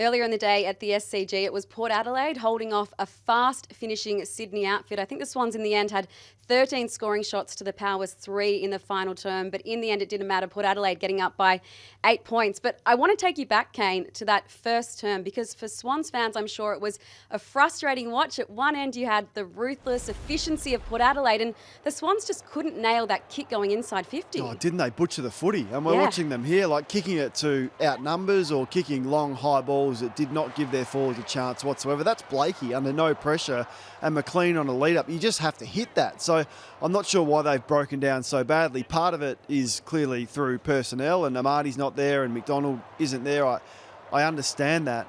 Earlier in the day at the SCG, it was Port Adelaide holding off a fast-finishing Sydney outfit. I think the Swans in the end had 13 scoring shots to the Powers 3 in the final term, but in the end it didn't matter. Port Adelaide getting up by 8 points. But I want to take you back, Kane, to that first term, because for Swans fans, I'm sure it was a frustrating watch. At one end, you had the ruthless efficiency of Port Adelaide, and the Swans just couldn't nail that kick going inside 50. Oh, didn't they butcher the footy? And we're watching them here, like kicking it to outnumbers or kicking long, high balls that did not give their forwards a chance whatsoever. That's Blakey under no pressure, and McLean on a lead-up. You just have to hit that. So I'm not sure why they've broken down so badly. Part of it is clearly through personnel, and Amati's not there and McDonald isn't there. I understand that.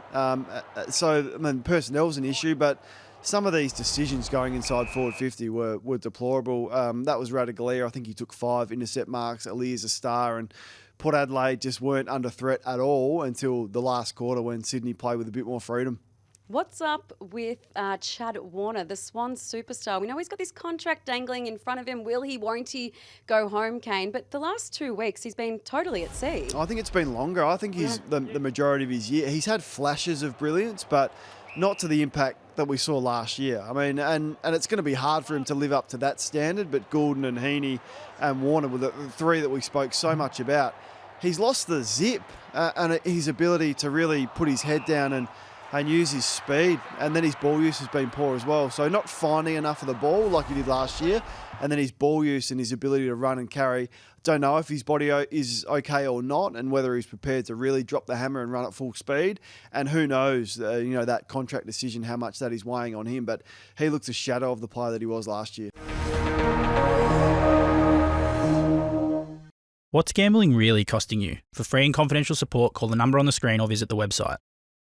Personnel's an issue, but some of these decisions going inside forward 50 were deplorable. That was Radaglia. I think he took 5 intercept marks. Ali's a star, and Port Adelaide just weren't under threat at all until the last quarter when Sydney played with a bit more freedom. What's up with Chad Warner, the Swans superstar? We know he's got this contract dangling in front of him. Will he, won't he go home, Kane? But the last 2 weeks, he's been totally at sea. I think it's been longer. I think he's the majority of his year. He's had flashes of brilliance, but not to the impact that we saw last year. I mean, and it's going to be hard for him to live up to that standard, but Goulden and Heaney and Warner were the 3 that we spoke so much about. He's lost the zip and his ability to really put his head down and use his speed, and then his ball use has been poor as well. So not finding enough of the ball like he did last year, and then his ball use and his ability to run and carry. Don't know if his body is okay or not, and whether he's prepared to really drop the hammer and run at full speed. And who knows, that contract decision, how much that is weighing on him. But he looks a shadow of the player that he was last year. What's gambling really costing you? For free and confidential support, call the number on the screen or visit the website.